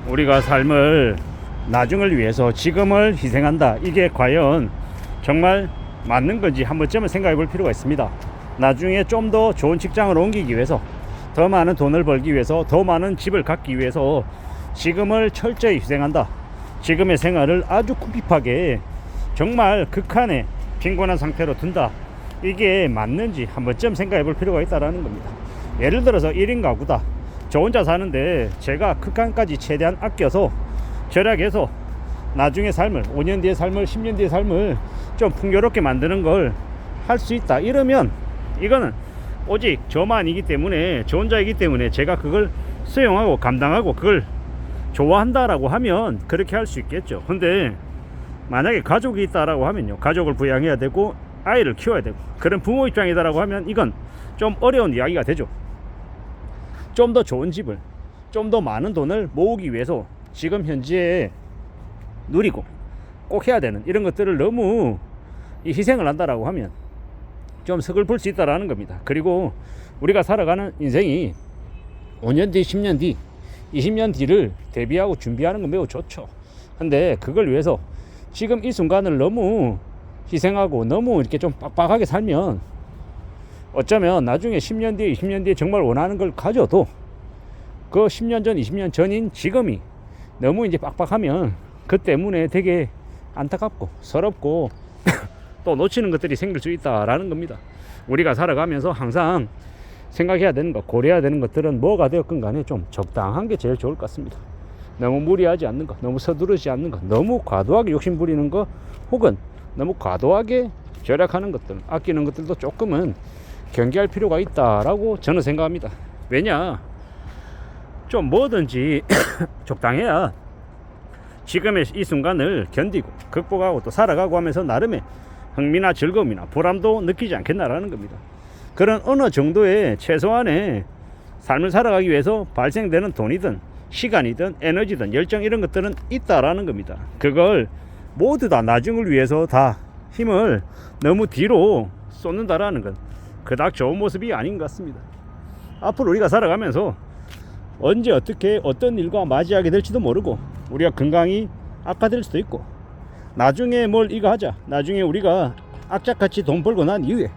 우리가 삶을 나중을 위해서 지금을 희생한다. 이게 과연 정말 맞는 건지 한 번쯤은 생각해 볼 필요가 있습니다. 나중에 좀 더 좋은 직장을 옮기기 위해서, 더 많은 돈을 벌기 위해서, 더 많은 집을 갖기 위해서 지금을 철저히 희생한다. 지금의 생활을 아주 궁핍하게 정말 극한의 빈곤한 상태로 둔다. 이게 맞는지 한 번쯤 생각해 볼 필요가 있다는 겁니다. 예를 들어서 1인 가구다. 저 혼자 사는데 제가 극한까지 최대한 아껴서 절약해서 나중에 삶을, 5년 뒤의 삶을, 10년 뒤의 삶을 좀 풍요롭게 만드는 걸 할 수 있다. 이러면 이거는 오직 저만이기 때문에, 저 혼자이기 때문에 제가 그걸 수용하고 감당하고 그걸 좋아한다라고 하면 그렇게 할 수 있겠죠. 근데 만약에 가족이 있다라고 하면요, 가족을 부양해야 되고 아이를 키워야 되고 그런 부모 입장이다라고 하면 이건 좀 어려운 이야기가 되죠. 좀 더 좋은 집을, 좀 더 많은 돈을 모으기 위해서 지금 현재에 누리고 꼭 해야 되는 이런 것들을 너무 희생을 한다라고 하면 좀 서글플 수 있다라는 겁니다. 그리고 우리가 살아가는 인생이 5년 뒤, 10년 뒤, 20년 뒤를 대비하고 준비하는 건 매우 좋죠. 근데 그걸 위해서 지금 이 순간을 너무 희생하고 너무 이렇게 좀 빡빡하게 살면 어쩌면 나중에 10년 뒤에, 20년 뒤에 정말 원하는 걸 가져도 그 10년 전, 20년 전인 지금이 너무 이제 빡빡하면 그 때문에 되게 안타깝고 서럽고 또 놓치는 것들이 생길 수 있다라는 겁니다. 우리가 살아가면서 항상 생각해야 되는 것, 고려해야 되는 것들은 뭐가 되었건 간에 좀 적당한 게 제일 좋을 것 같습니다. 너무 무리하지 않는 것, 너무 서두르지 않는 것, 너무 과도하게 욕심 부리는 것, 혹은 너무 과도하게 절약하는 것들, 아끼는 것들도 조금은 경계할 필요가 있다라고 저는 생각합니다. 왜냐, 좀 뭐든지 적당해야 지금의 이 순간을 견디고 극복하고 또 살아가고 하면서 나름의 흥미나 즐거움이나 보람도 느끼지 않겠나라는 겁니다. 그런 어느 정도의 최소한의 삶을 살아가기 위해서 발생되는 돈이든 시간이든 에너지든 열정, 이런 것들은 있다라는 겁니다. 그걸 모두 다 나중을 위해서 다 힘을 너무 뒤로 쏟는다라는 건 그닥 좋은 모습이 아닌 것 같습니다. 앞으로 우리가 살아가면서 언제 어떻게 어떤 일과 맞이하게 될지도 모르고 우리가 건강이 악화될 수도 있고, 나중에 뭘 이거 하자, 나중에 우리가 악착같이 돈 벌고 난 이후에,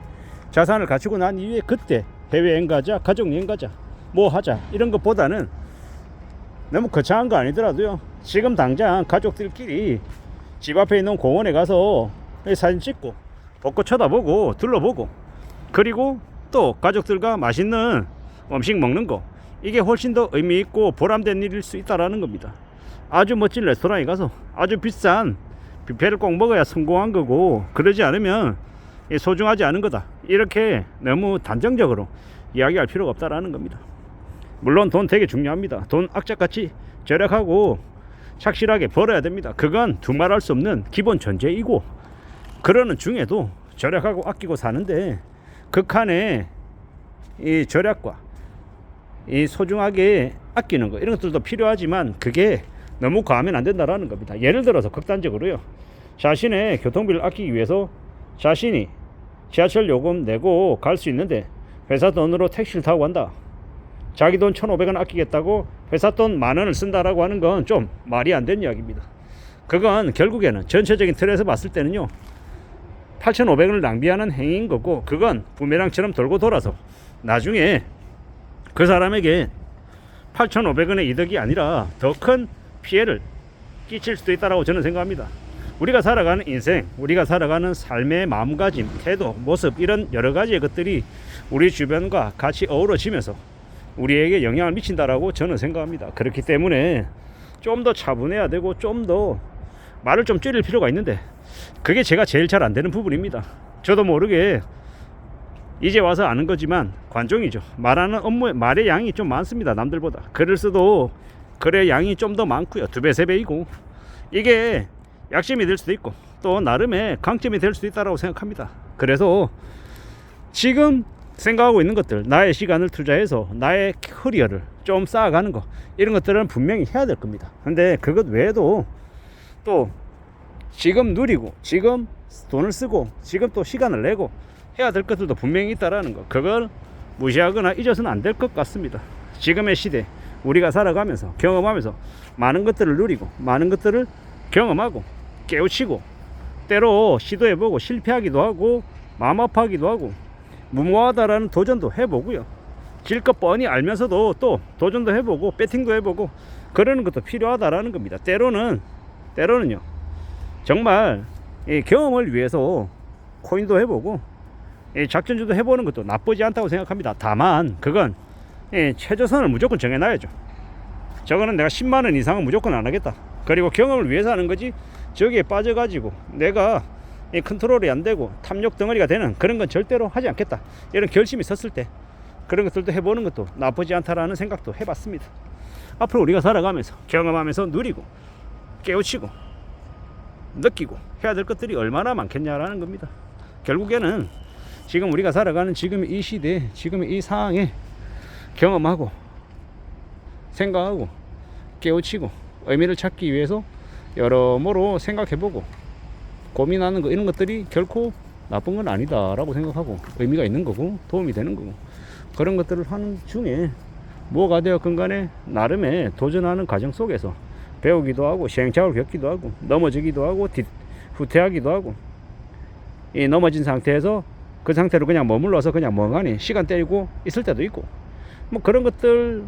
자산을 갖추고 난 이후에 그때 해외여행 가자, 가족여행 가자, 뭐 하자, 이런 것보다는 너무 거창한 거 아니더라도요, 지금 당장 가족들끼리 집 앞에 있는 공원에 가서 사진 찍고 벚꽃 쳐다보고 둘러보고, 그리고 또 가족들과 맛있는 음식 먹는 거, 이게 훨씬 더 의미 있고 보람된 일일 수 있다라는 겁니다. 아주 멋진 레스토랑에 가서 아주 비싼 뷔페를 꼭 먹어야 성공한 거고, 그러지 않으면 소중하지 않은 거다, 이렇게 너무 단정적으로 이야기할 필요가 없다라는 겁니다. 물론 돈 되게 중요합니다. 돈 악착같이 절약하고 착실하게 벌어야 됩니다. 그건 두말할 수 없는 기본 전제이고, 그러는 중에도 절약하고 아끼고 사는데 극한의 이 절약과 이 소중하게 아끼는 거, 이런 것들도 필요하지만 그게 너무 과하면 안 된다라는 겁니다. 예를 들어서 극단적으로요, 자신의 교통비를 아끼기 위해서 자신이 지하철 요금 내고 갈 수 있는데 회사 돈으로 택시를 타고 간다. 자기 돈 1,500원 아끼겠다고 회사 돈 10,000원을 쓴다라고 하는 건 좀 말이 안 되는 이야기입니다. 그건 결국에는 전체적인 틀에서 봤을 때는요, 8,500원을 낭비하는 행위인 거고, 그건 부메랑처럼 돌고 돌아서 나중에 그 사람에게 8,500원의 이득이 아니라 더 큰 피해를 끼칠 수도 있다고 저는 생각합니다. 우리가 살아가는 인생, 우리가 살아가는 삶의 마음가짐, 태도, 모습, 이런 여러 가지의 것들이 우리 주변과 같이 어우러지면서 우리에게 영향을 미친다라고 저는 생각합니다. 그렇기 때문에 좀 더 차분해야 되고 좀 더 말을 좀 줄일 필요가 있는데, 그게 제가 제일 잘 안 되는 부분입니다. 저도 모르게 이제 와서 아는 거지만 관종이죠. 말하는 업무의 말의 양이 좀 많습니다, 남들보다. 글을 써도 글의 양이 좀 더 많고요, 2배, 3배이고, 이게 약점이 될 수도 있고 또 나름의 강점이 될 수도 있다고 생각합니다. 그래서 지금 생각하고 있는 것들, 나의 시간을 투자해서 나의 커리어를 좀 쌓아가는 거, 이런 것들은 분명히 해야 될 겁니다. 근데 그것 외에도 또 지금 누리고 지금 돈을 쓰고 지금 또 시간을 내고 해야 될 것들도 분명히 있다라는 거, 그걸 무시하거나 잊어서는 안 될 것 같습니다. 지금의 시대, 우리가 살아가면서 경험하면서 많은 것들을 누리고 많은 것들을 경험하고 깨우치고 때로 시도해보고 실패하기도 하고 마음 아파하기도 하고 무모하다라는 도전도 해보고요. 질 것 뻔히 알면서도 또 도전도 해보고 배팅도 해보고 그러는 것도 필요하다라는 겁니다. 때로는요 정말 이 경험을 위해서 코인도 해보고 이 작전주도 해보는 것도 나쁘지 않다고 생각합니다. 다만 그건 최저선을 무조건 정해놔야죠. 저거는 내가 10만원 이상은 무조건 안 하겠다. 그리고 경험을 위해서 하는 거지 저기에 빠져가지고 내가 컨트롤이 안 되고 탐욕 덩어리가 되는 그런 건 절대로 하지 않겠다. 이런 결심이 섰을 때 그런 것들도 해보는 것도 나쁘지 않다라는 생각도 해봤습니다. 앞으로 우리가 살아가면서 경험하면서 누리고 깨우치고 느끼고 해야 될 것들이 얼마나 많겠냐라는 겁니다. 결국에는 지금 우리가 살아가는 지금 이 시대에 지금 이 상황에 경험하고 생각하고 깨우치고 의미를 찾기 위해서 여러모로 생각해보고 고민하는 거 이런 것들이 결코 나쁜 건 아니다 라고 생각하고 의미가 있는 거고 도움이 되는 거고 그런 것들을 하는 중에 뭐가 되었건 간에 나름의 도전하는 과정 속에서 배우기도 하고 시행착오를 겪기도 하고 넘어지기도 하고 후퇴하기도 하고 이 넘어진 상태에서 그 상태로 그냥 머물러서 그냥 멍하니 시간 때리고 있을 때도 있고 뭐 그런 것들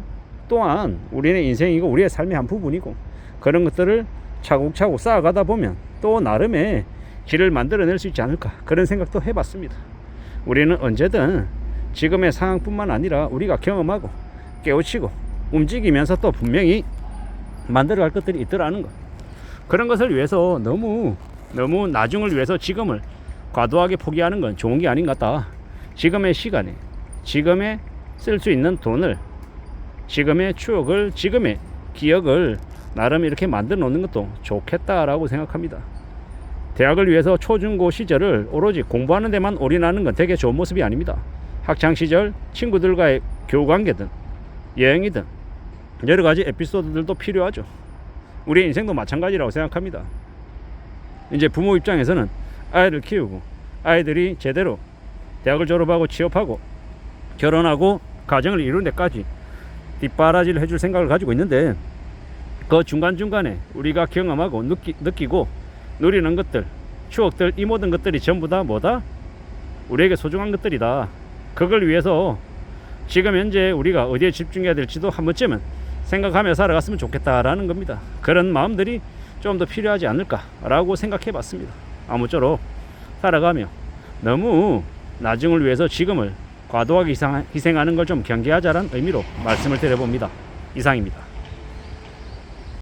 또한 우리의 인생이고 우리의 삶의 한 부분이고 그런 것들을 차곡차곡 쌓아가다 보면 또 나름의 길을 만들어낼 수 있지 않을까 그런 생각도 해봤습니다. 우리는 언제든 지금의 상황뿐만 아니라 우리가 경험하고 깨우치고 움직이면서 또 분명히 만들어갈 것들이 있더라는 것 그런 것을 위해서 너무 나중을 위해서 지금을 과도하게 포기하는 건 좋은 게 아닌 것 같다. 지금의 시간에 지금에 쓸 수 있는 돈을 지금의 추억을 지금의 기억을 나름 이렇게 만들어 놓는 것도 좋겠다라고 생각합니다. 대학을 위해서 초중고 시절을 오로지 공부하는 데만 올인하는 건 되게 좋은 모습이 아닙니다. 학창시절 친구들과의 교우관계든 여행이든 여러 가지 에피소드들도 필요하죠. 우리의 인생도 마찬가지라고 생각합니다. 이제 부모 입장에서는 아이를 키우고 아이들이 제대로 대학을 졸업하고 취업하고 결혼하고 가정을 이루는 데까지 뒷바라지를 해줄 생각을 가지고 있는데 그 중간중간에 우리가 경험하고 느끼고 누리는 것들 추억들 이 모든 것들이 전부 다 뭐다? 우리에게 소중한 것들이다. 그걸 위해서 지금 현재 우리가 어디에 집중해야 될지도 한 번쯤은 생각하며 살아갔으면 좋겠다라는 겁니다. 그런 마음들이 좀 더 필요하지 않을까라고 생각해 봤습니다. 아무쪼록 살아가며 너무 나중을 위해서 지금을 과도하게 희생하는 걸 좀 경계하자는 의미로 말씀을 드려봅니다. 이상입니다.